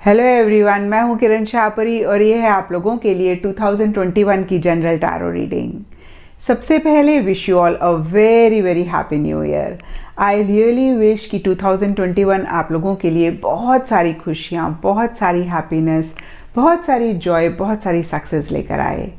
Hello everyone, मैं हूं किरण शाहपुरी और ये है आप लोगों के लिए 2021 की जनरल टैरो रीडिंग। सबसे पहले wish you all a very very happy new year. I really wish कि 2021 आप लोगों के लिए बहुत सारी खुशियाँ, बहुत सारी हैप्पीनेस, बहुत सारी जॉय, बहुत सारी सक्सेस लेकर आए।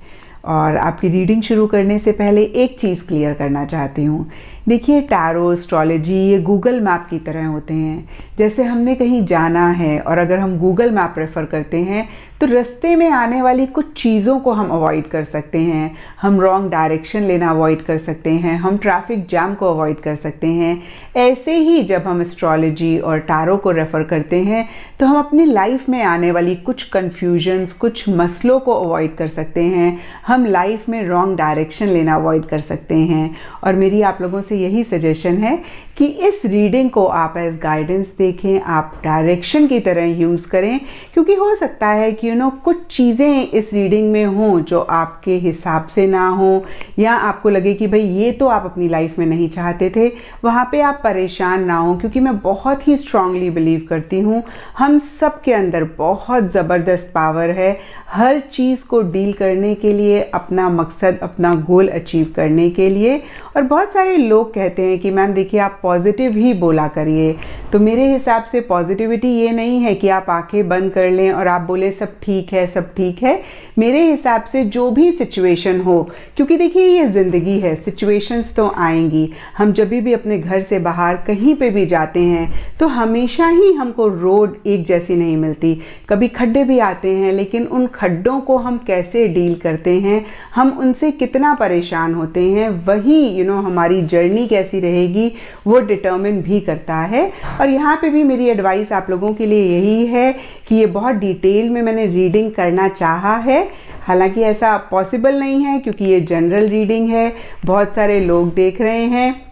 और आपकी रीडिंग शुरू करने से पहले एक चीज़ क्लियर करना चाहती हूँ। देखिए, टैरो, एस्ट्रोलॉजी ये गूगल मैप की तरह होते हैं। जैसे हमने कहीं जाना है और अगर हम गूगल मैप प्रेफर करते हैं तो रास्ते में आने वाली कुछ चीज़ों को हम अवॉइड कर सकते हैं। हम रॉन्ग डायरेक्शन लेना अवॉइड कर सकते हैं, हम ट्रैफिक जैम को अवॉइड कर सकते हैं। ऐसे ही जब हम एस्ट्रोलॉजी और टैरो को रेफ़र करते हैं तो हम अपनी लाइफ में आने वाली कुछ कन्फ्यूजन्स, कुछ मसलों को अवॉइड कर सकते हैं। हम लाइफ में रॉन्ग डायरेक्शन लेना अवॉइड कर सकते हैं। और मेरी आप लोगों से यही सजेशन है कि इस रीडिंग को आप एज गाइडेंस देखें, आप डायरेक्शन की तरह यूज़ करें, क्योंकि हो सकता है कि कुछ चीज़ें इस रीडिंग में हों जो आपके हिसाब से ना हो, या आपको लगे कि भाई ये तो आप अपनी लाइफ में नहीं चाहते थे, वहाँ पे आप परेशान ना हो। क्योंकि मैं बहुत ही स्ट्रांगली बिलीव करती हूँ हम सब के अंदर बहुत ज़बरदस्त पावर है हर चीज़ को डील करने के लिए, अपना मकसद, अपना गोल अचीव करने के लिए। और बहुत सारे लोग कहते हैं कि मैम देखिए आप पॉजिटिव ही बोला करिए। तो मेरे हिसाब से पॉजिटिविटी ये नहीं है कि आप आंखें बंद कर लें और आप बोले सब ठीक है, सब ठीक है। मेरे हिसाब से जो भी सिचुएशन हो, क्योंकि देखिए ये ज़िंदगी है, सिचुएशंस तो आएंगी। हम जब भी अपने घर से बाहर कहीं पे भी जाते हैं तो हमेशा ही हमको रोड एक जैसी नहीं मिलती। कभी खड्डे भी आते हैं, लेकिन उन खड्डों को हम कैसे डील करते हैं, हम उनसे कितना परेशान होते हैं, वही हमारी जर्नी कैसी रहेगी वो डिटर्मिन भी करता है। और यहाँ पे भी मेरी एडवाइस आप लोगों के लिए यही है कि ये बहुत डिटेल में मैंने रीडिंग करना चाहा है। हालांकि ऐसा पॉसिबल नहीं है क्योंकि ये जनरल रीडिंग है, बहुत सारे लोग देख रहे हैं,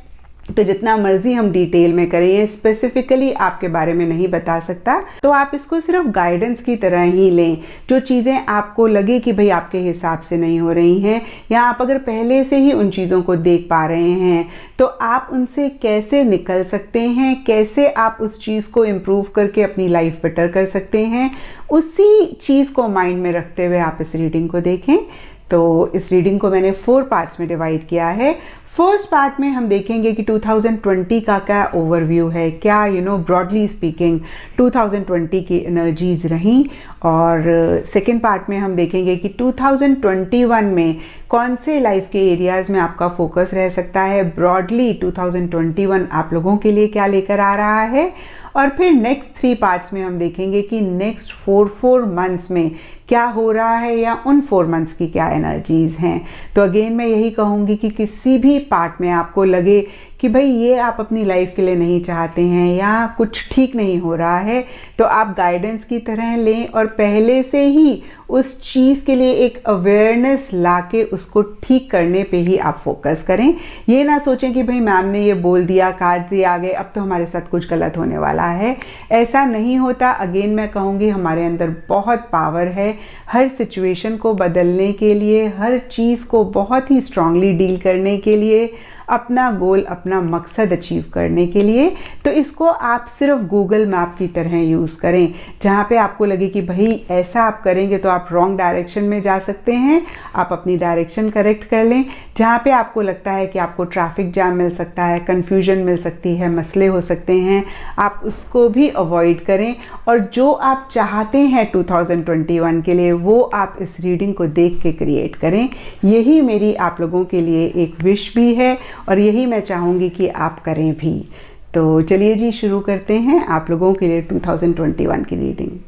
तो जितना मर्जी हम डिटेल में करें, ये स्पेसिफिकली आपके बारे में नहीं बता सकता। तो आप इसको सिर्फ गाइडेंस की तरह ही लें। जो चीज़ें आपको लगे कि भाई आपके हिसाब से नहीं हो रही हैं, या आप अगर पहले से ही उन चीज़ों को देख पा रहे हैं तो आप उनसे कैसे निकल सकते हैं, कैसे आप उस चीज़ को इम्प्रूव करके अपनी लाइफ बेटर कर सकते हैं, उसी चीज़ को माइंड में रखते हुए आप इस रीडिंग को देखें। तो इस रीडिंग को मैंने 4 पार्ट्स में डिवाइड किया है। फर्स्ट पार्ट में हम देखेंगे कि 2020 का क्या ओवरव्यू है, क्या ब्रॉडली स्पीकिंग 2020 की एनर्जीज रहीं। और सेकेंड पार्ट में हम देखेंगे कि 2021 में कौन से लाइफ के एरियाज़ में आपका फोकस रह सकता है। ब्रॉडली 2021 आप लोगों के लिए क्या लेकर आ रहा है। और फिर नेक्स्ट 3 पार्ट्स में हम देखेंगे कि नेक्स्ट 4 मंथ्स में क्या हो रहा है, या उन 4 मंथ्स की क्या एनर्जीज़ हैं। तो अगेन मैं यही कहूँगी कि किसी भी पार्ट में आपको लगे कि भाई ये आप अपनी लाइफ के लिए नहीं चाहते हैं या कुछ ठीक नहीं हो रहा है, तो आप गाइडेंस की तरह लें और पहले से ही उस चीज़ के लिए एक अवेयरनेस लाके उसको ठीक करने पे ही आप फोकस करें। ये ना सोचें कि भाई मैम ने ये बोल दिया, कार्ड्स ये आ गए, अब तो हमारे साथ कुछ गलत होने वाला है। ऐसा नहीं होता। अगेन मैं कहूँगी हमारे अंदर बहुत पावर है हर सिचुएशन को बदलने के लिए, हर चीज़ को बहुत ही स्ट्रांगली डील करने के लिए, अपना गोल, अपना मकसद अचीव करने के लिए। तो इसको आप सिर्फ गूगल मैप की तरह यूज़ करें। जहाँ पे आपको लगे कि भाई ऐसा आप करेंगे तो आप रॉन्ग डायरेक्शन में जा सकते हैं, आप अपनी डायरेक्शन करेक्ट कर लें। जहाँ पे आपको लगता है कि आपको ट्रैफिक जैम मिल सकता है, कन्फ्यूजन मिल सकती है, मसले हो सकते हैं, आप उसको भी अवॉइड करें। और जो आप चाहते हैं 2021 के लिए, वो आप इस रीडिंग को देख के क्रिएट करें। यही मेरी आप लोगों के लिए एक विश भी है और यही मैं चाहूँगी कि आप करें भी। तो चलिए जी, शुरू करते हैं आप लोगों के लिए 2021 की रीडिंग।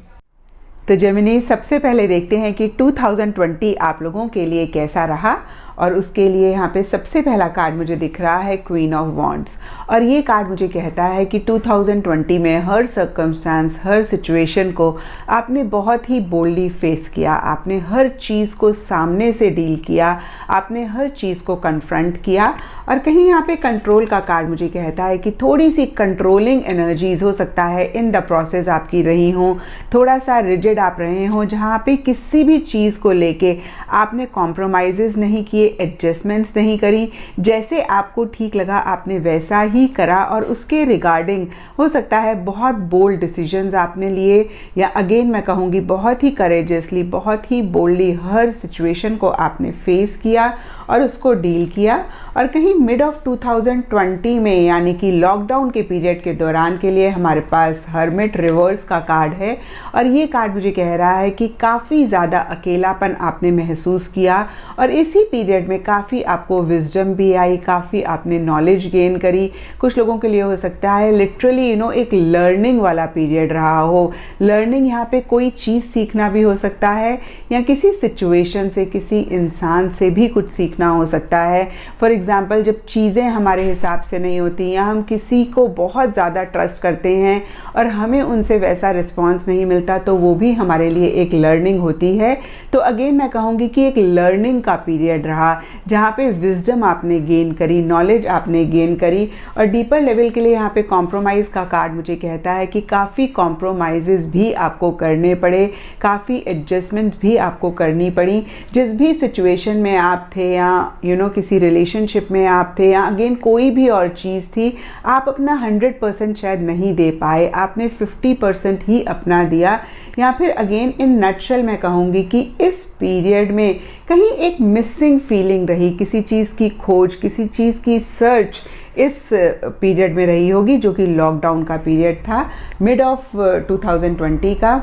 तो जेमिनी, सबसे पहले देखते हैं कि 2020 आप लोगों के लिए कैसा रहा। और उसके लिए यहाँ पे सबसे पहला कार्ड मुझे दिख रहा है क्वीन ऑफ वॉन्ड्स। और ये कार्ड मुझे कहता है कि 2020 में हर सर्कमस्टांस, हर सिचुएशन को आपने बहुत ही बोल्डली फेस किया, आपने हर चीज़ को सामने से डील किया, आपने हर चीज़ को कन्फ्रंट किया। और कहीं यहाँ पे कंट्रोल का कार्ड मुझे कहता है कि थोड़ी सी कंट्रोलिंग एनर्जीज हो सकता है इन द प्रोसेस आपकी रही हों, थोड़ा सा रिजिड आप रहे हों, जहाँ पे किसी भी चीज़ को लेके आपने कॉम्प्रोमाइज़ नहीं किए, लिए एडजस्टमेंट्स नहीं करी, जैसे आपको ठीक लगा आपने वैसा ही करा और उसके रिगार्डिंग हो सकता है बहुत बोल्ड डिसीजंस आपने लिए, या अगेन मैं कहूँगी बहुत ही करेजियसली, बहुत ही बोल्डली हर सिचुएशन को आपने फेस किया और उसको डील किया। और कहीं मिड ऑफ 2020 में यानी कि लॉकडाउन के पीरियड के दौरान के लिए हमारे पास हर्मिट रिवर्स का कार्ड है, और ये कार्ड मुझे कह रहा है कि काफ़ी ज़्यादा अकेलापन आपने महसूस किया और इसी पीरियड में काफ़ी आपको विजडम भी आई, काफ़ी आपने नॉलेज गेन करी। कुछ लोगों के लिए हो सकता है लिटरली एक लर्निंग वाला पीरियड रहा हो। लर्निंग यहाँ पे कोई चीज़ सीखना भी हो सकता है, या किसी सिचुएशन से, किसी इंसान से भी कुछ सीखना हो सकता है। फॉर एग्जाम्पल, जब चीज़ें हमारे हिसाब से नहीं होती या हम किसी को बहुत ज़्यादा ट्रस्ट करते हैं और हमें उनसे वैसा रिस्पॉन्स नहीं मिलता, तो वो भी हमारे लिए एक लर्निंग होती है। तो अगेन मैं कहूँगी कि एक लर्निंग का पीरियड रहा, जहाँ पे विजडम आपने गेन करी, नॉलेज आपने गेन करी। और डीपर लेवल के लिए यहाँ पे कॉम्प्रोमाइज़ का कार्ड मुझे कहता है कि काफ़ी कॉम्प्रोमाइज़ भी आपको करने पड़े, काफ़ी एडजस्टमेंट भी आपको करनी पड़ी। जिस भी सिचुएशन में आप थे, या किसी रिलेशनशिप में आप थे, या अगेन कोई भी और चीज़ थी, आप अपना 100% शायद नहीं दे पाए, आपने 50% ही अपना दिया। या फिर अगेन इन नटशेल मैं कहूँगी कि इस पीरियड में कहीं एक मिसिंग फीलिंग रही, किसी चीज़ की खोज, किसी चीज़ की सर्च इस पीरियड में रही होगी, जो कि लॉकडाउन का पीरियड था मिड ऑफ 2020 का।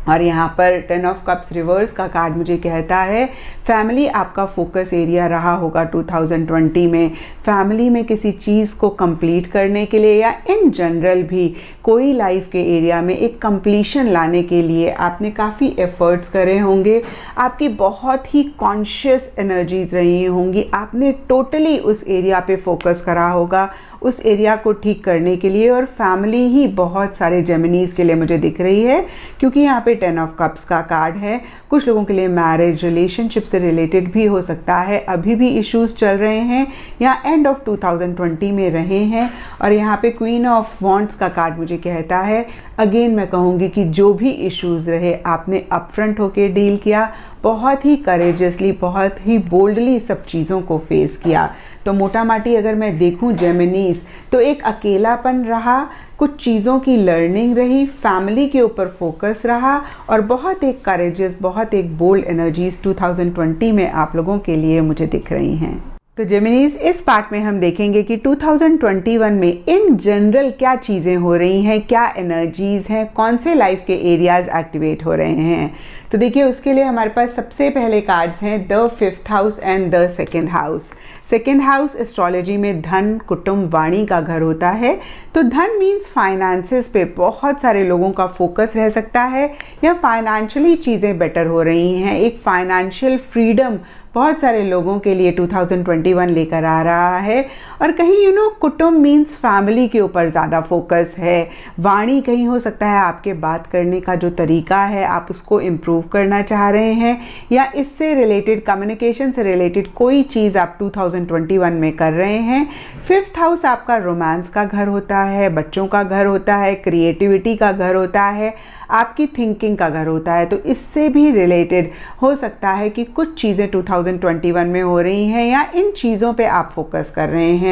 और यहाँ पर 10 ऑफ कप्स रिवर्स का कार्ड मुझे कहता है फैमिली आपका फोकस एरिया रहा होगा 2020 में। फैमिली में किसी चीज़ को कंप्लीट करने के लिए, या इन जनरल भी कोई लाइफ के एरिया में एक कंप्लीशन लाने के लिए आपने काफ़ी एफर्ट्स करे होंगे। आपकी बहुत ही कॉन्शियस एनर्जीज रही होंगी, आपने टोटली उस एरिया पे फोकस करा होगा, उस एरिया को ठीक करने के लिए। और फैमिली ही बहुत सारे जेमिनीज के लिए मुझे दिख रही है, क्योंकि यहाँ पे 10 ऑफ कप्स का कार्ड है। कुछ लोगों के लिए मैरिज, रिलेशनशिप से रिलेटेड भी हो सकता है, अभी भी इश्यूज चल रहे हैं या एंड ऑफ 2020 में रहे हैं। और यहाँ पे क्वीन ऑफ वॉन्ड्स का कार्ड मुझे कहता है अगेन मैं कहूँगी कि जो भी इश्यूज रहे आपने अपफ्रंट होके डील किया, बहुत ही करेजियसली, बहुत ही बोल्डली सब चीज़ों को फेस किया। तो मोटा माटी अगर मैं देखूं जेमिनीज, तो एक अकेलापन रहा, कुछ चीज़ों की लर्निंग रही, फैमिली के ऊपर फोकस रहा, और बहुत एक करेजियस, बहुत एक बोल्ड एनर्जीज 2020 में आप लोगों के लिए मुझे दिख रही हैं। तो जेमिनीज, इस पार्ट में हम देखेंगे कि 2021 में इन जनरल क्या चीज़ें हो रही हैं, क्या एनर्जीज़ हैं, कौन से लाइफ के एरियाज़ एक्टिवेट हो रहे हैं। तो देखिए, उसके लिए हमारे पास सबसे पहले कार्ड्स हैं the 5th house and the 2nd house. 2nd house astrology में धन, कुटुंब, वाणी का घर होता है। तो धन मीन्स फाइनेंसेस पे बहुत सारे लोगों का फोकस रह सकता है, या फाइनेंशियली चीज़ें बेटर हो रही हैं, एक फाइनेंशियल फ्रीडम बहुत सारे लोगों के लिए 2021 लेकर आ रहा है। और कहीं कुटुंब मीन्स फैमिली के ऊपर ज़्यादा फोकस है। वाणी कहीं हो सकता है आपके बात करने का जो तरीका है आप उसको इम्प्रूव करना चाह रहे हैं, या इससे रिलेटेड, कम्युनिकेशन से रिलेटेड कोई चीज़ आप 2021 में कर रहे हैं। 5th हाउस आपका रोमांस का घर होता है, बच्चों का घर होता है, क्रिएटिविटी का घर होता है, आपकी थिंकिंग का घर होता है। तो इससे भी रिलेटेड हो सकता है कि कुछ चीज़ें 2021 में हो रही हैं, या इन चीज़ों पे आप फोकस कर रहे हैं।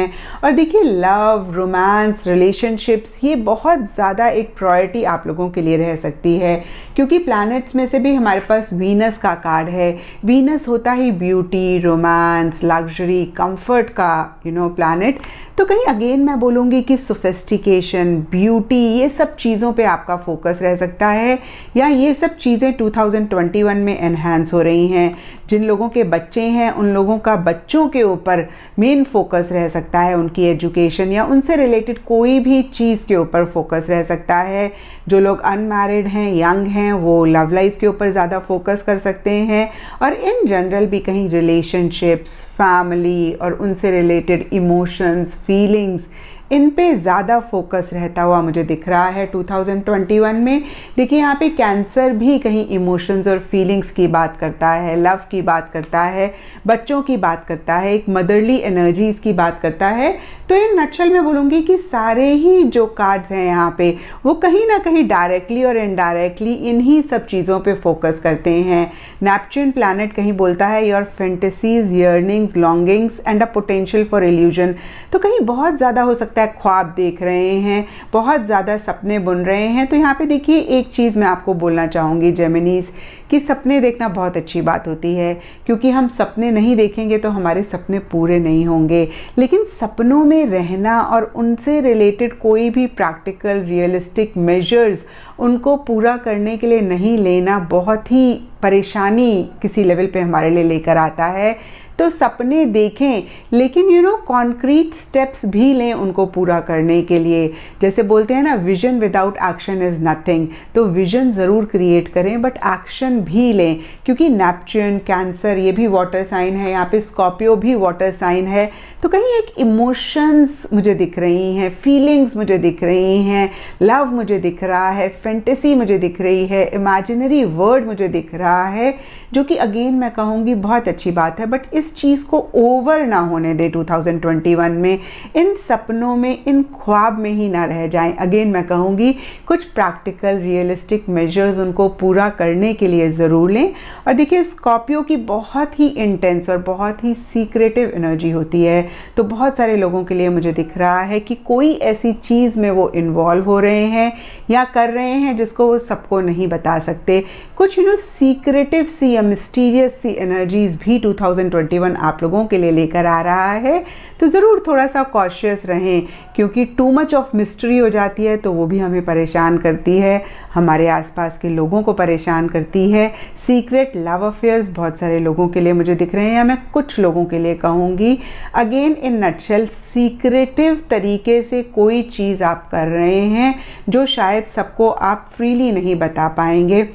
और देखिए, लव, रोमांस, रिलेशनशिप्स, ये बहुत ज़्यादा एक प्रायोरिटी आप लोगों के लिए रह सकती है, क्योंकि प्लैनेट्स में से भी हमारे पास वीनस का कार्ड है। वीनस होता ही ब्यूटी, रोमांस, लग्जरी, कंफर्ट का प्लैनेट। तो कहीं अगेन मैं बोलूँगी कि सोफिस्टिकेशन, ब्यूटी, ये सब चीज़ों पे आपका फोकस रह सकता है, या ये सब चीज़ें 2021 में एनहांस हो रही हैं। जिन लोगों के बच्चे हैं उन लोगों का बच्चों के ऊपर मेन फोकस रह सकता है, उनकी एजुकेशन या उनसे रिलेटेड कोई भी चीज़ के ऊपर फोकस रह सकता है। जो लोग अनमैरिड हैं, यंग हैं, वो लव लाइफ के ऊपर ज़्यादा फोकस कर सकते हैं। और इन जनरल भी कहीं रिलेशनशिप्स, फैमिली और उनसे रिलेटेड इमोशंस, फीलिंग्स, इन पे ज़्यादा फोकस रहता हुआ मुझे दिख रहा है 2021 में। देखिए यहाँ पे कैंसर भी कहीं इमोशंस और फीलिंग्स की बात करता है, लव की बात करता है, बच्चों की बात करता है, एक मदरली एनर्जीज की बात करता है। तो इन नटशल में बोलूँगी कि सारे ही जो कार्ड्स हैं यहाँ पे वो कहीं ना कहीं डायरेक्टली और इनडायरेक्टली इन्हीं सब चीज़ों पे फोकस करते हैं। नेपच्यून प्लैनेट कहीं बोलता है your fantasies, yearnings, longings and a potential for illusion. तो कहीं बहुत ज़्यादा हो सकता है ख्वाब देख रहे हैं, बहुत ज़्यादा सपने बुन रहे हैं। तो यहाँ पे देखिए एक चीज़ मैं आपको बोलना चाहूँगी जेमिनीज, कि सपने देखना बहुत अच्छी बात होती है, क्योंकि हम सपने नहीं देखेंगे तो हमारे सपने पूरे नहीं होंगे। लेकिन सपनों में रहना और उनसे रिलेटेड कोई भी प्रैक्टिकल रियलिस्टिक मेजर्स उनको पूरा करने के लिए नहीं लेना बहुत ही परेशानी किसी लेवल पे हमारे लिए लेकर आता है। तो सपने देखें लेकिन कॉन्क्रीट स्टेप्स भी लें उनको पूरा करने के लिए। जैसे बोलते हैं ना, vision without action is nothing. तो विजन ज़रूर क्रिएट करें बट एक्शन भी लें, क्योंकि नेपच्यून, कैंसर ये भी वाटर साइन है, यहाँ पे स्कॉर्पियो भी वाटर साइन है। तो कहीं एक इमोशंस मुझे दिख रही हैं, फीलिंग्स मुझे दिख रही हैं, लव मुझे दिख रहा है, फैंटेसी मुझे दिख रही है, इमेजिनरी वर्ड मुझे दिख रहा है, जो कि अगेन मैं कहूँगी बहुत अच्छी बात है। बट इस चीज़ को ओवर ना होने दे 2021 में, इन सपनों में, इन ख्वाब में ही ना रह जाएं। अगेन मैं कहूँगी कुछ प्रैक्टिकल रियलिस्टिक मेजर्स उनको पूरा करने के लिए ज़रूर लें। और देखिए स्कॉर्पियो की बहुत ही इंटेंस और बहुत ही सीक्रेटिव एनर्जी होती है। तो बहुत सारे लोगों के लिए मुझे दिख रहा है कि कोई ऐसी चीज़ में वो इन्वॉल्व हो रहे हैं या कर रहे हैं जिसको वो सबको नहीं बता सकते। कुछ सीक्रेटिव सी या मिस्टीरियस सी एनर्जीज भी 2021 आप लोगों के लिए लेकर आ रहा है। तो ज़रूर थोड़ा सा कॉशियस रहें, क्योंकि टू मच ऑफ मिस्ट्री हो जाती है तो वो भी हमें परेशान करती है, हमारे आसपास के लोगों को परेशान करती है। सीक्रेट लव अफेयर्स बहुत सारे लोगों के लिए मुझे दिख रहे हैं, या मैं कुछ लोगों के लिए कहूँगी। अगेन इन नटशेल, सीक्रेटिव तरीके से कोई चीज़ आप कर रहे हैं जो शायद सबको आप फ्रीली नहीं बता पाएंगे।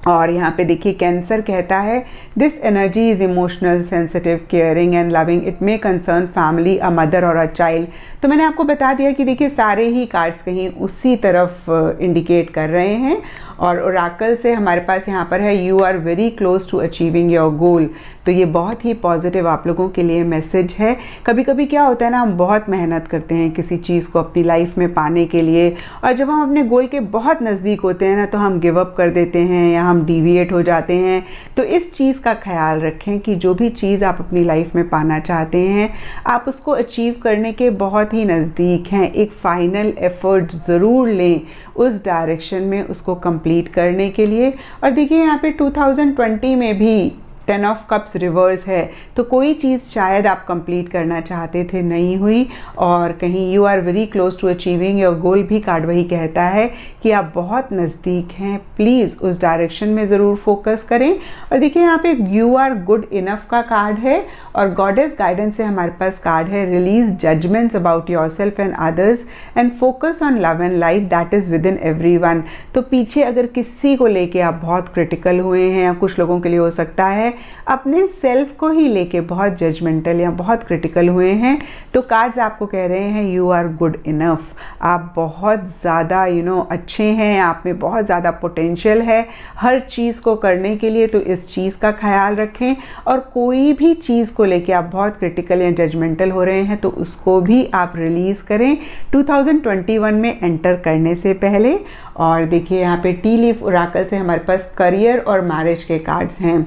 और यहाँ पे देखिए कैंसर कहता है this energy is emotional, sensitive, caring and loving. It may concern family, a mother और अ चाइल्ड। तो मैंने आपको बता दिया कि देखिए सारे ही कार्ड्स कहीं उसी तरफ इंडिकेट कर रहे हैं। और ओरेकल से हमारे पास यहाँ पर है you are very close to achieving your goal. तो ये बहुत ही पॉजिटिव आप लोगों के लिए मैसेज है। कभी कभी क्या होता है ना, हम बहुत मेहनत करते हैं किसी चीज़ को अपनी लाइफ में पाने के लिए, और जब हम अपने गोल के बहुत नज़दीक होते हैं ना तो हम गिव अप कर देते हैं या हम डिविएट हो जाते हैं। तो इस चीज़ का ख्याल रखें कि जो भी चीज़ आप अपनी लाइफ में पाना चाहते हैं आप उसको अचीव करने के बहुत ही नज़दीक हैं। एक फाइनल एफर्ट ज़रूर लें उस डायरेक्शन में, उसको कंप्लीट करने के लिए। और देखिए यहाँ पे 2020 में भी 10 ऑफ कप्स रिवर्स है, तो कोई चीज़ शायद आप कंप्लीट करना चाहते थे, नहीं हुई, और कहीं you are very close to achieving your goal भी कार्ड वही कहता है कि आप बहुत नज़दीक हैं। प्लीज़ उस डायरेक्शन में ज़रूर फोकस करें। और देखिए यहाँ पे यू आर गुड इनफ का कार्ड है, और गॉडेस गाइडेंस से हमारे पास कार्ड है release judgements about yourself and others and focus on love and light that is within everyone. तो पीछे अगर किसी को लेके आप बहुत क्रिटिकल हुए हैं, या कुछ लोगों के लिए हो सकता है अपने सेल्फ को ही लेके बहुत जजमेंटल या बहुत क्रिटिकल हुए हैं, तो कार्ड्स आपको कह रहे हैं यू आर गुड इनफ। आप बहुत ज़्यादा अच्छे हैं, आप में बहुत ज़्यादा पोटेंशियल है हर चीज़ को करने के लिए। तो इस चीज़ का ख्याल रखें, और कोई भी चीज़ को लेके आप बहुत क्रिटिकल या जजमेंटल हो रहे हैं तो उसको भी आप रिलीज़ करें 2021 में एंटर करने से पहले। और देखिए यहाँ पे टी लीफ ओरेकल से हमारे पास करियर और मैरिज के कार्ड्स हैं।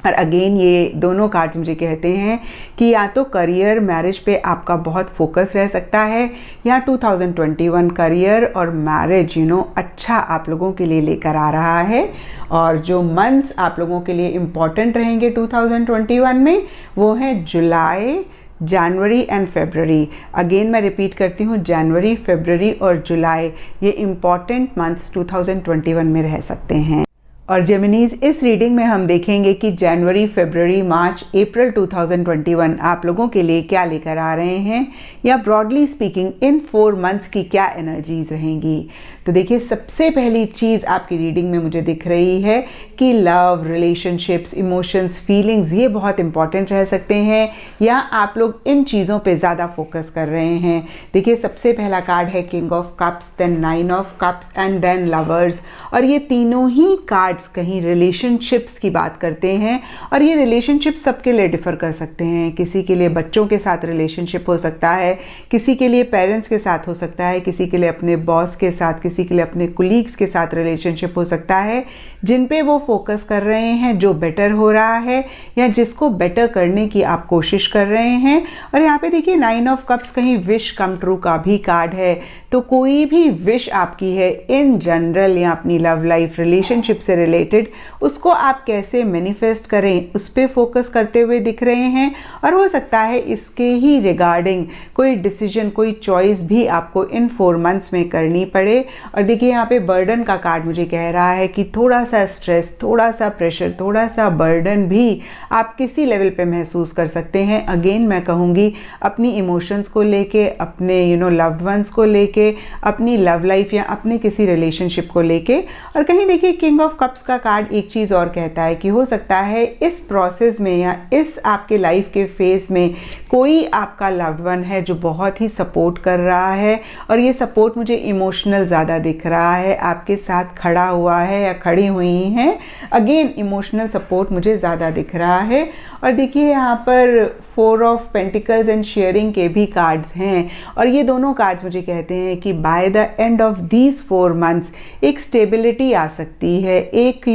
और अगेन ये दोनों कार्ड्स मुझे कहते हैं कि या तो करियर मैरिज पे आपका बहुत फोकस रह सकता है, या 2021 करियर और मैरिज अच्छा आप लोगों के लिए लेकर आ रहा है। और जो मंथ्स आप लोगों के लिए इम्पॉर्टेंट रहेंगे 2021 में वो हैं जुलाई, जनवरी एंड फरवरी। अगेन मैं रिपीट करती हूँ, जनवरी, फरवरी और जुलाई ये इम्पॉर्टेंट मंथ्स 2021 में रह सकते हैं। और जेमिनीज, इस रीडिंग में हम देखेंगे कि जनवरी, फरवरी, मार्च, अप्रैल 2021 आप लोगों के लिए क्या लेकर आ रहे हैं, या ब्रॉडली स्पीकिंग इन 4 मंथ्स की क्या एनर्जीज रहेंगी। तो देखिए सबसे पहली चीज़ आपकी रीडिंग में मुझे दिख रही है कि लव, रिलेशनशिप्स, इमोशंस, फीलिंग्स ये बहुत इंपॉर्टेंट रह सकते हैं, या आप लोग इन चीज़ों पे ज़्यादा फोकस कर रहे हैं। देखिए सबसे पहला कार्ड है king of cups, then 9 of cups and then lovers, और ये तीनों ही कार्ड्स कहीं रिलेशनशिप्स की बात करते हैं। और ये रिलेशनशिप सबके लिए डिफ़र कर सकते हैं। किसी के लिए बच्चों के साथ रिलेशनशिप हो सकता है, किसी के लिए पेरेंट्स के साथ हो सकता है, किसी के लिए अपने बॉस के साथ, किसी के लिए अपने कुलीग्स के साथ रिलेशनशिप हो सकता है, जिन पे वो फोकस कर रहे हैं, जो बेटर हो रहा है या जिसको बेटर करने की आप कोशिश कर रहे हैं। और यहाँ पे देखिए 9 ऑफ कप्स कहीं विश कम ट्रू का भी कार्ड है। तो कोई भी विश आपकी है इन जनरल या अपनी लव लाइफ, रिलेशनशिप से रिलेटेड, उसको आप कैसे मैनिफेस्ट करें उस पर फोकस करते हुए दिख रहे हैं। और हो सकता है इसके ही रिगार्डिंग कोई डिसीजन, कोई चॉइस भी आपको इन 4 मंथ्स में करनी पड़े। और देखिए यहाँ पे बर्डन का कार्ड मुझे कह रहा है कि थोड़ा सा स्ट्रेस, थोड़ा सा प्रेशर, थोड़ा सा बर्डन भी आप किसी लेवल पे महसूस कर सकते हैं। अगेन मैं कहूँगी अपनी इमोशंस को लेके, अपने लव्ड वंस को लेके, अपनी लव लाइफ या अपने किसी रिलेशनशिप को लेके। और कहीं देखिए किंग ऑफ कप्स का कार्ड एक चीज़ और कहता है कि हो सकता है इस प्रोसेस में या इस आपके लाइफ के फेज में कोई आपका लव्ड वन है जो बहुत ही सपोर्ट कर रहा है, और ये सपोर्ट मुझे इमोशनल ज़्यादा दिख रहा है, आपके साथ खड़ा हुआ है या खड़ी हुई हैं। अगेन इमोशनल सपोर्ट मुझे ज़्यादा दिख रहा है। और देखिए यहाँ पर 4 ऑफ पेंटिकल्स एंड शेयरिंग के भी कार्ड्स हैं, और ये दोनों कार्ड्स मुझे कहते हैं कि by the end of these 4 months एक स्टेबिलिटी आ सकती है, एक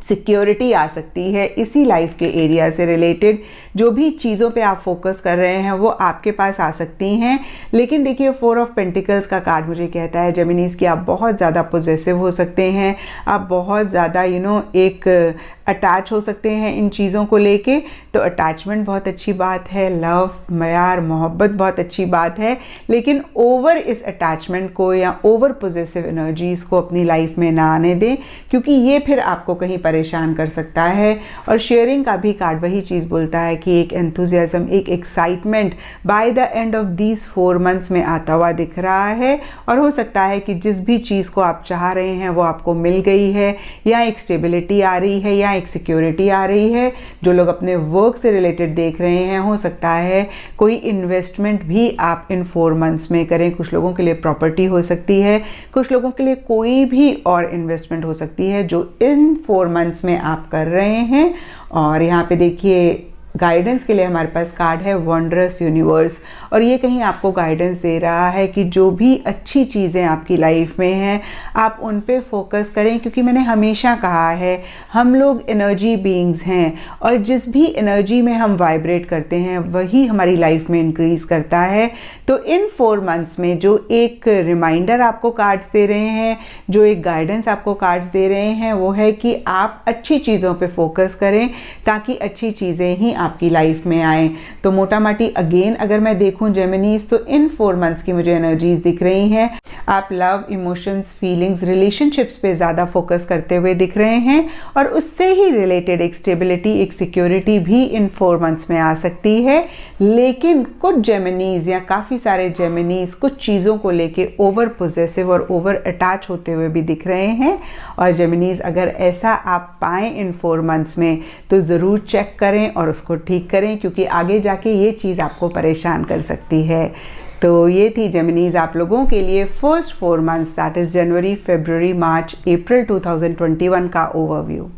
सिक्योरिटी आ सकती है इसी लाइफ के एरिया से रिलेटेड। जो भी चीज़ों पे आप फोकस कर रहे हैं वो आपके पास आ सकती हैं। लेकिन देखिए 4 ऑफ पेंटिकल्स का कार्ड मुझे कहता है जेमिनीज कि आप बहुत ज़्यादा पॉजेसिव हो सकते हैं, आप बहुत ज़्यादा एक अटैच हो सकते हैं इन चीज़ों को लेके। तो अटैचमेंट बहुत अच्छी बात है, लव, प्यार, मोहब्बत बहुत अच्छी बात है, लेकिन ओवर इस अटैचमेंट को या ओवर पॉजेसिव एनर्जीज़ को अपनी लाइफ में ना आने दें, क्योंकि ये फिर आपको कहीं परेशान कर सकता है। और शेयरिंग का भी कार्ड वही चीज़ बोलता है कि एक एंथुजियाज्म, एक excitement by the end of these 4 months में आता हुआ दिख रहा है। और हो सकता है कि जिस भी चीज़ को आप चाह रहे हैं वो आपको मिल गई है, या एक स्टेबिलिटी आ रही है, या एक सिक्योरिटी आ रही है। जो लोग अपने वर्क से रिलेटेड देख रहे हैं, हो सकता है कोई इन्वेस्टमेंट भी आप इन 4 मंथ्स में करें। कुछ लोगों के लिए प्रॉपर्टी हो सकती है, कुछ लोगों के लिए कोई भी और इन्वेस्टमेंट हो सकती है जो इन 4 मंथ्स में आप कर रहे हैं। और यहाँ पे देखिए गाइडेंस के लिए हमारे पास कार्ड है वंडरस यूनिवर्स, और ये कहीं आपको गाइडेंस दे रहा है कि जो भी अच्छी चीज़ें आपकी लाइफ में हैं आप उन पे फोकस करें, क्योंकि मैंने हमेशा कहा है हम लोग एनर्जी बीइंग्स हैं, और जिस भी एनर्जी में हम वाइब्रेट करते हैं वही हमारी लाइफ में इंक्रीज़ करता है। तो इन 4 मंथ्स में जो एक रिमाइंडर आपको कार्ड्स दे रहे हैं, जो एक गाइडेंस आपको कार्ड्स दे रहे हैं, वो है कि आप अच्छी चीज़ों पे फोकस करें ताकि अच्छी चीज़ें ही आपकी लाइफ में आए। तो मोटा माटी अगेन अगर मैं देखूं जेमिनीज, तो इन 4 मंथ्स की मुझे एनर्जीज दिख रही हैं। आप लव, इमोशंस, फीलिंग्स, रिलेशनशिप्स पे ज़्यादा फोकस करते हुए दिख रहे हैं, और उससे ही रिलेटेड एक स्टेबिलिटी, एक सिक्योरिटी भी इन 4 मंथ्स में आ सकती है। लेकिन कुछ जेमिनीज या काफ़ी सारे जेमिनीज कुछ चीज़ों को लेके ओवर पॉजेसिव और ओवर अटैच होते हुए भी दिख रहे हैं। और जेमिनीज अगर ऐसा आप पाएँ इन 4 मंथ्स में तो ज़रूर चेक करें और उसको ठीक करें, क्योंकि आगे जाके ये चीज़ आपको परेशान कर सकती है। तो ये थी जेमिनीज आप लोगों के लिए first 4 months, that is January, February, March, April 2021 का ओवरव्यू।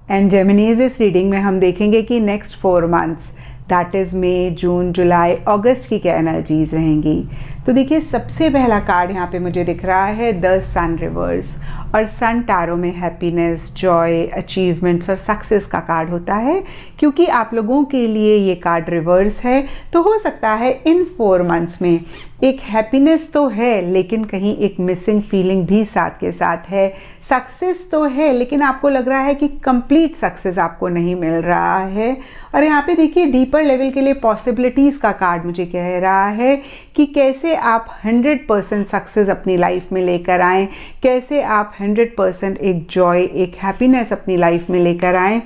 एंड जेमिनीज इस रीडिंग में हम देखेंगे कि नेक्स्ट 4 मंथ्स, दैट इज़ मई, जून, जुलाई, अगस्त की क्या एनर्जीज रहेंगी। तो देखिए सबसे पहला कार्ड यहाँ पे मुझे दिख रहा है द सन रिवर्स, और सन टैरो में हैप्पीनेस, जॉय, अचीवमेंट्स और सक्सेस का कार्ड होता है। क्योंकि आप लोगों के लिए ये कार्ड रिवर्स है, तो हो सकता है इन 4 मंथ्स में एक हैप्पीनेस तो है, लेकिन कहीं एक मिसिंग फीलिंग भी साथ के साथ है। सक्सेस तो है, लेकिन आपको लग रहा है कि कंप्लीट सक्सेस आपको नहीं मिल रहा है। और यहाँ पे देखिए डीपर लेवल के लिए पॉसिबिलिटीज़ का कार्ड मुझे कह रहा है कि कैसे आप 100% सक्सेस अपनी लाइफ में लेकर आएँ, कैसे आप 100% एक जॉय, एक हैप्पीनेस अपनी लाइफ में लेकर आएँ।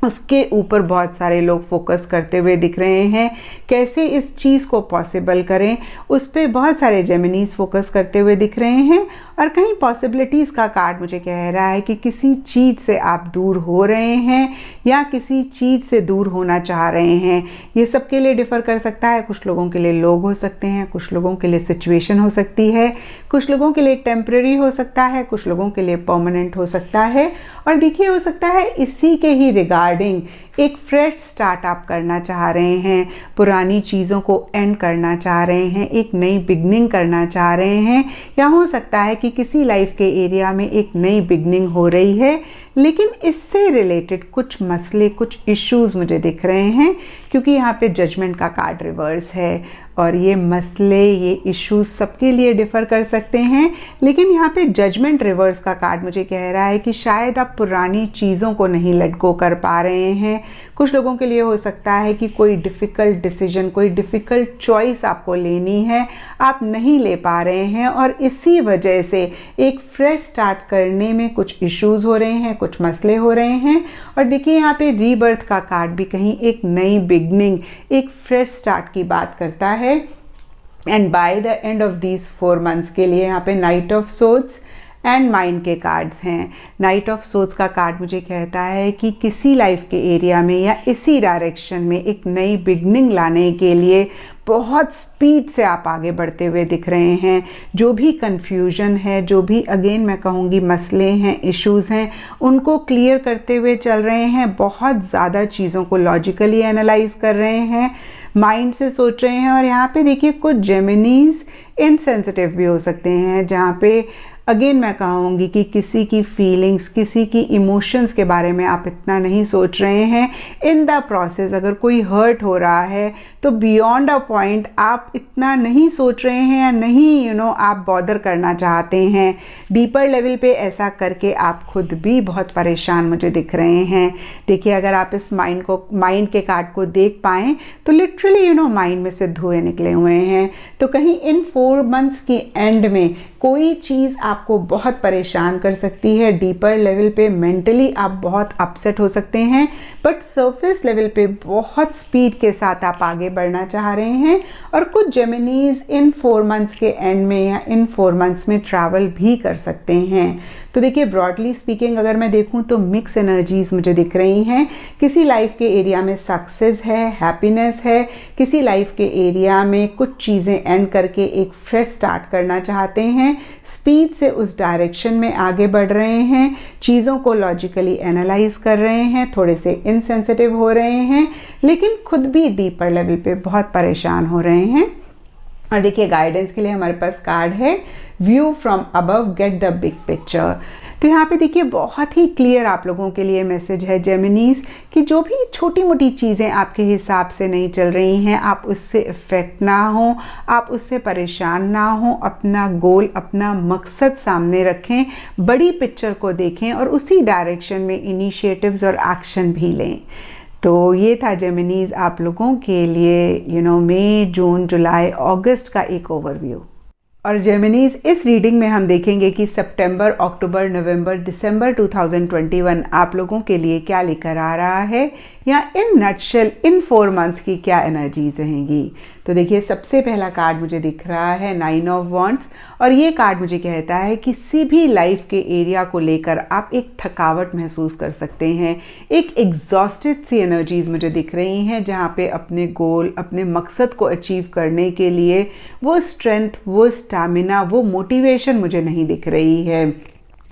उसके ऊपर बहुत सारे लोग फोकस करते हुए दिख रहे हैं, कैसे इस चीज़ को पॉसिबल करें उस पर बहुत सारे जेमिनीज फोकस करते हुए दिख रहे हैं। और कहीं पॉसिबिलिटीज़ का कार्ड मुझे कह रहा है कि किसी चीज़ से आप दूर हो रहे हैं या किसी चीज़ से दूर होना चाह रहे हैं। ये सबके लिए डिफ़र कर सकता है, कुछ लोगों के लिए लोग हो सकते हैं, कुछ लोगों के लिए सिचुएशन हो सकती है, कुछ लोगों के लिए टेम्परेरी हो सकता है, कुछ लोगों के लिए परमानेंट हो सकता है। और देखिए हो सकता है इसी के ही रिगार्डिंग एक फ्रेश स्टार्ट आप करना चाह रहे हैं, पुरानी चीज़ों को एंड करना चाह रहे हैं, एक नई बिगनिंग करना चाह रहे हैं, या हो सकता है कि किसी लाइफ के एरिया में एक नई बिगनिंग हो रही है, लेकिन इससे रिलेटेड कुछ मसले, कुछ इश्यूज मुझे दिख रहे हैं, क्योंकि यहाँ पे जजमेंट का कार्ड रिवर्स है। और ये मसले, ये इश्यूज सबके लिए डिफ़र कर सकते हैं, लेकिन यहाँ पे जजमेंट रिवर्स का कार्ड मुझे कह रहा है कि शायद आप पुरानी चीज़ों को नहीं लेट गो कर पा रहे हैं। कुछ लोगों के लिए हो सकता है कि कोई डिफ़िकल्ट डिसीजन, कोई डिफ़िकल्ट चॉइस आपको लेनी है, आप नहीं ले पा रहे हैं, और इसी वजह से एक फ्रेश स्टार्ट करने में कुछ इश्यूज हो रहे हैं, कुछ मसले हो रहे हैं। और देखिए यहाँ पे रीबर्थ का कार्ड भी कहीं एक नई बिगनिंग, एक फ्रेश स्टार्ट की बात करता है। And by the end of these 4 months के लिए यहाँ पे night of swords and mind के कार्ड्स हैं। नाइट ऑफ सोर्ड्स का कार्ड मुझे कहता है कि किसी लाइफ के एरिया में या इसी डायरेक्शन में एक नई बिगनिंग लाने के लिए बहुत स्पीड से आप आगे बढ़ते हुए दिख रहे हैं। जो भी कन्फ्यूजन है, जो भी अगेन मैं कहूँगी मसले हैं, इश्यूज़ हैं, उनको क्लियर करते हुए चल रहे हैं। बहुत ज़्यादा चीज़ों को लॉजिकली एनालाइज कर रहे हैं, माइंड से सोच रहे हैं। और यहाँ पे देखिए कुछ जेमिनीज इनसेंसिटिव भी हो सकते हैं, जहाँ पे अगेन मैं कहूँगी कि किसी की फीलिंग्स, किसी की इमोशंस के बारे में आप इतना नहीं सोच रहे हैं। इन द प्रोसेस अगर कोई हर्ट हो रहा है तो बियॉन्ड अ पॉइंट आप इतना नहीं सोच रहे हैं, या नहीं आप बॉदर करना चाहते हैं। डीपर लेवल पे ऐसा करके आप खुद भी बहुत परेशान मुझे दिख रहे हैं। देखिए अगर आप इस माइंड के कार्ड को देख पाएँ तो लिटरली माइंड में से धुएं निकले हुए हैं। तो कहीं इन 4 मंथ्स की एंड में कोई चीज़ आपको बहुत परेशान कर सकती है। डीपर लेवल पे मेंटली आप बहुत अपसेट हो सकते हैं, बट सरफेस लेवल पे बहुत स्पीड के साथ आप आगे बढ़ना चाह रहे हैं। और कुछ जेमिनीज इन 4 मंथ्स के एंड में या इन 4 मंथ्स में ट्रैवल भी कर सकते हैं। तो देखिए ब्रॉडली स्पीकिंग अगर मैं देखूं तो मिक्स एनर्जीज मुझे दिख रही हैं। किसी लाइफ के एरिया में सक्सेस है, हैप्पीनेस है, किसी लाइफ के एरिया में कुछ चीज़ें एंड करके एक फ्रेश स्टार्ट करना चाहते हैं, स्पीड से उस डायरेक्शन में आगे बढ़ रहे हैं, चीज़ों को लॉजिकली एनालाइज कर रहे हैं, थोड़े से इनसेंसिटिव हो रहे हैं, लेकिन खुद भी डीपर लेवल पे बहुत परेशान हो रहे हैं। और देखिए गाइडेंस के लिए हमारे पास कार्ड है view from above, get the big picture. तो यहाँ पे देखिए बहुत ही क्लियर आप लोगों के लिए मैसेज है जेमिनीज कि जो भी छोटी मोटी चीज़ें आपके हिसाब से नहीं चल रही हैं, आप उससे इफेक्ट ना हो, आप उससे परेशान ना हो, अपना गोल, अपना मकसद सामने रखें, बड़ी पिक्चर को देखें और उसी डायरेक्शन में इनिशिएटिव्स और एक्शन भी लें। तो ये था जेमिनीज आप लोगों के लिए मई, जून, जुलाई, अगस्त का एक ओवरव्यू। और जेमिनीज इस रीडिंग में हम देखेंगे कि सितंबर, अक्टूबर, नवंबर, दिसंबर 2021 आप लोगों के लिए क्या लेकर आ रहा है, या इन नटशेल इन 4 मंथ्स की क्या एनर्जीज रहेंगी। तो देखिए सबसे पहला कार्ड मुझे दिख रहा है 9 ऑफ वॉन्ड्स, और ये कार्ड मुझे कहता है किसी भी लाइफ के एरिया को लेकर आप एक थकावट महसूस कर सकते हैं, एक एग्जॉस्टेड सी एनर्जीज मुझे दिख रही हैं, जहाँ पे अपने गोल, अपने मकसद को अचीव करने के लिए वो स्ट्रेंथ, वो स्टैमिना, वो मोटिवेशन मुझे नहीं दिख रही है।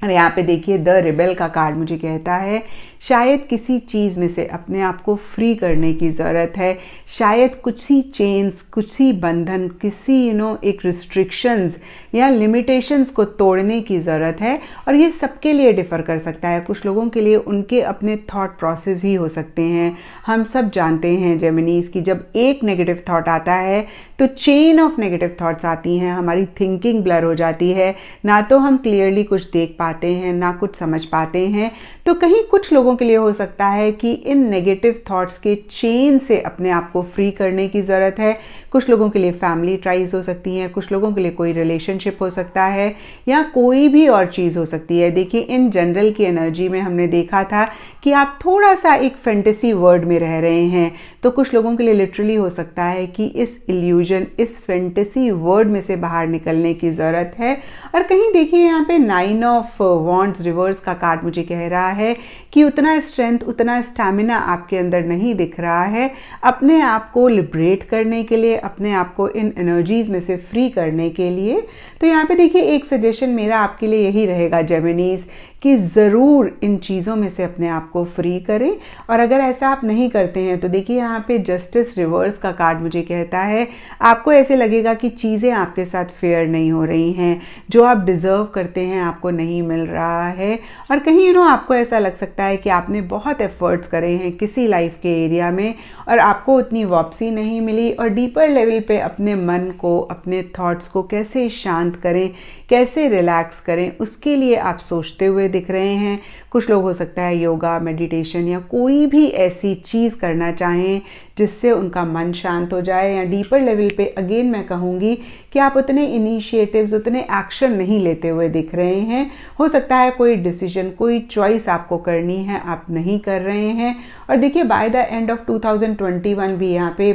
और यहाँ पे देखिए द रिबेल का कार्ड मुझे कहता है शायद किसी चीज़ में से अपने आप को फ्री करने की ज़रूरत है, शायद कुछ सी चेन्स, कुछ सी बंधन, किसी एक रिस्ट्रिक्शंस या लिमिटेशंस को तोड़ने की ज़रूरत है। और ये सबके लिए डिफ़र कर सकता है, कुछ लोगों के लिए उनके अपने थॉट प्रोसेस ही हो सकते हैं। हम सब जानते हैं जेमिनीज की जब एक नेगेटिव थॉट आता है तो चेन ऑफ नेगेटिव थॉट्स आती हैं, हमारी थिंकिंग ब्लर हो जाती है, ना तो हम क्लियरली कुछ देख पाते हैं ना कुछ समझ पाते हैं। तो कहीं कुछ लोगों के लिए हो सकता है कि इन नेगेटिव थॉट्स के चेन से अपने आप को फ्री करने की ज़रूरत है। कुछ लोगों के लिए फैमिली ट्राइज हो सकती हैं, कुछ लोगों के लिए कोई रिलेशनशिप हो सकता है या कोई भी और चीज़ हो सकती है। देखिए, इन जनरल की एनर्जी में हमने देखा था कि आप थोड़ा सा एक फैंटेसी वर्ल्ड में रह रहे हैं, तो कुछ लोगों के लिए लिटरली हो सकता है कि इस इल्यूजन, इस फैंटेसी वर्ल्ड में से बाहर निकलने की ज़रूरत है। और कहीं देखिए यहाँ पे 9 ऑफ वॉन्ड्स रिवर्स का कार्ड मुझे कह रहा है कि उतना स्ट्रेंथ, उतना स्टैमिना आपके अंदर नहीं दिख रहा है अपने आप को लिबरेट करने के लिए, अपने आप को इन एनर्जीज में से फ्री करने के लिए। तो यहाँ पे देखिए, एक सजेशन मेरा आपके लिए यही रहेगा जेमिनीज कि ज़रूर इन चीज़ों में से अपने आप को फ्री करें। और अगर ऐसा आप नहीं करते हैं तो देखिए, यहाँ पे जस्टिस रिवर्स का कार्ड मुझे कहता है आपको ऐसे लगेगा कि चीज़ें आपके साथ फेयर नहीं हो रही हैं, जो आप डिज़र्व करते हैं आपको नहीं मिल रहा है। और कहीं आपको ऐसा लग सकता है कि आपने बहुत एफर्ट्स करे हैं किसी लाइफ के एरिया में और आपको उतनी वापसी नहीं मिली। और डीपर लेवल पे अपने मन को, अपने थॉट्स को कैसे शांत करें, कैसे रिलैक्स करें, उसके लिए आप सोचते हुए दिख रहे हैं। कुछ लोग हो सकता है योगा, मेडिटेशन या कोई भी ऐसी चीज़ करना चाहें जिससे उनका मन शांत हो जाए। या डीपर लेवल पे अगेन मैं कहूँगी कि आप उतने इनिशिएटिव्स, उतने एक्शन नहीं लेते हुए दिख रहे हैं। हो सकता है कोई डिसीजन, कोई चॉइस आपको करनी है, आप नहीं कर रहे हैं। और देखिए, बाय द एंड ऑफ 2021 भी यहाँ पे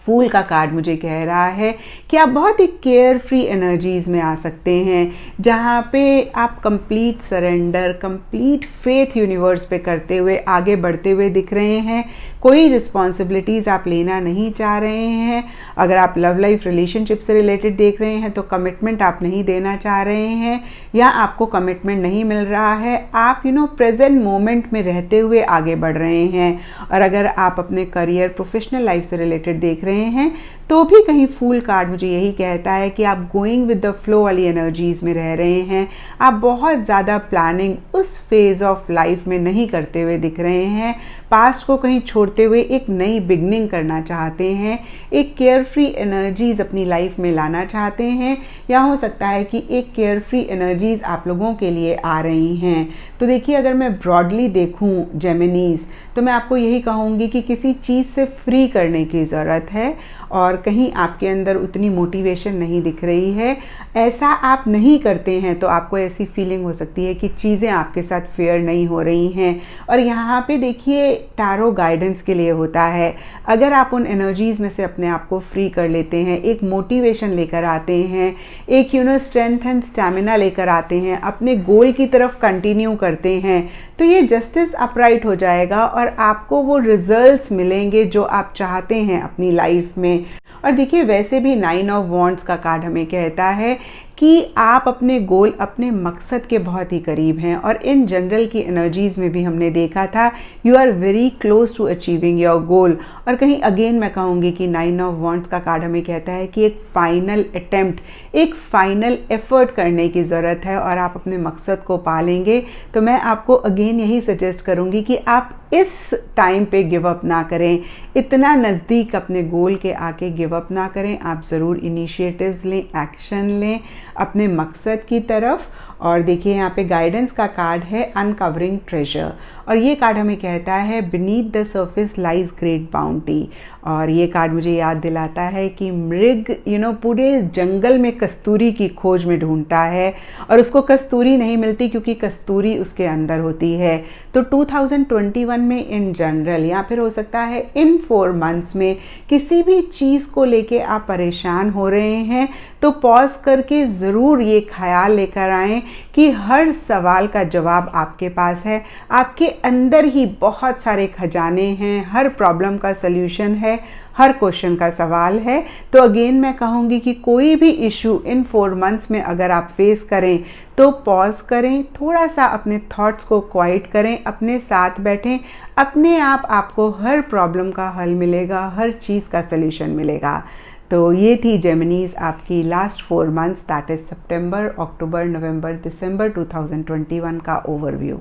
फूल का कार्ड मुझे कह रहा है कि आप बहुत ही केयर फ्री एनर्जीज में आ सकते हैं, जहाँ पे आप complete surrender, complete faith universe पे करते हुए आगे बढ़ते हुए दिख रहे हैं। कोई रिस्पॉन्सिबिलिटीज़ आप लेना नहीं चाह रहे हैं। अगर आप लव लाइफ, रिलेशनशिप से रिलेटेड देख रहे हैं तो कमिटमेंट आप नहीं देना चाह रहे हैं या आपको कमिटमेंट नहीं मिल रहा है। आप प्रेजेंट मोमेंट में रहते हुए आगे बढ़ रहे हैं। और अगर आप अपने करियर, प्रोफेशनल लाइफ से रिलेटेड देख रहे हैं तो भी कहीं फूल कार्ड मुझे यही कहता है कि आप गोइंग विद द फ्लो वाली एनर्जीज में रह रहे हैं। आप बहुत ज़्यादा प्लानिंग उस फेज ऑफ लाइफ में नहीं करते हुए दिख रहे हैं। पास्ट को कहीं छोड़ते हुए एक नई बिगनिंग करना चाहते हैं, एक केयर फ्री एनर्जीज अपनी लाइफ में लाना चाहते हैं। या हो सकता है कि एक केयर फ्री एनर्जीज आप लोगों के लिए आ रही हैं। तो देखिए, अगर मैं ब्रॉडली देखूं जेमिनीज, तो मैं आपको यही कहूँगी कि किसी चीज़ से फ्री करने की ज़रूरत है और कहीं आपके अंदर उतनी मोटिवेशन नहीं दिख रही है। ऐसा आप नहीं करते हैं तो आपको ऐसी फीलिंग हो सकती है कि चीज़ें आपके साथ फेयर नहीं हो रही हैं। और यहाँ पे देखिए, टैरो गाइडेंस के लिए होता है। अगर आप उन एनर्जीज़ में से अपने आप को फ्री कर लेते हैं, एक मोटिवेशन लेकर आते हैं, एक स्ट्रेंथ एंड स्टैमिना लेकर आते हैं, अपने गोल की तरफ कंटिन्यू करते हैं, तो ये जस्टिस अपराइट हो जाएगा और आपको वो रिजल्ट्स मिलेंगे जो आप चाहते हैं अपनी लाइफ में। और देखिए, वैसे भी 9 ऑफ वॉन्ड्स का कार्ड हमें कहता है कि आप अपने गोल, अपने मकसद के बहुत ही करीब हैं। और इन जनरल की एनर्जीज़ में भी हमने देखा था you are very close to achieving your goal. और कहीं अगेन मैं कहूँगी कि 9 ऑफ वॉन्ड्स का कार्ड हमें कहता है कि एक फाइनल अटेम्प्ट, एक फाइनल एफर्ट करने की ज़रूरत है और आप अपने मकसद को पालेंगे। तो मैं आपको अगेन यही सजेस्ट करूँगी कि आप इस टाइम पे गिव अप ना करें, इतना नज़दीक अपने गोल के आके गिव अप ना करें। आप ज़रूर इनिशिएटिव्स लें, एक्शन लें अपने मकसद की तरफ। और देखिए, यहाँ पे गाइडेंस का कार्ड है अनकवरिंग ट्रेजर और ये कार्ड हमें कहता है beneath the surface lies great bounty. और ये कार्ड मुझे याद दिलाता है कि मृग पूरे जंगल में कस्तूरी की खोज में ढूंढता है और उसको कस्तूरी नहीं मिलती क्योंकि कस्तूरी उसके अंदर होती है। तो 2021 में इन जनरल या फिर हो सकता है इन 4 मंथ्स में किसी भी चीज़ को लेके आप परेशान हो रहे हैं तो पॉज करके ज़रूर ये ख्याल लेकर आएँ कि हर सवाल का जवाब आपके पास है, आपके अंदर ही बहुत सारे खजाने हैं, हर प्रॉब्लम का सल्यूशन है, हर क्वेश्चन का सवाल है। तो अगेन मैं कहूँगी कि कोई भी इशू इन 4 मंथ्स में अगर आप फेस करें तो पॉज करें, थोड़ा सा अपने थॉट्स को क्वाइट करें, अपने साथ बैठें, अपने आप आपको हर प्रॉब्लम का हल मिलेगा, हर चीज़ का सल्यूशन मिलेगा। तो ये थी जेमिनीज आपकी लास्ट 4 मंथ्स, दैट इज सितंबर, अक्टूबर, नवंबर, दिसंबर 2021 का ओवरव्यू।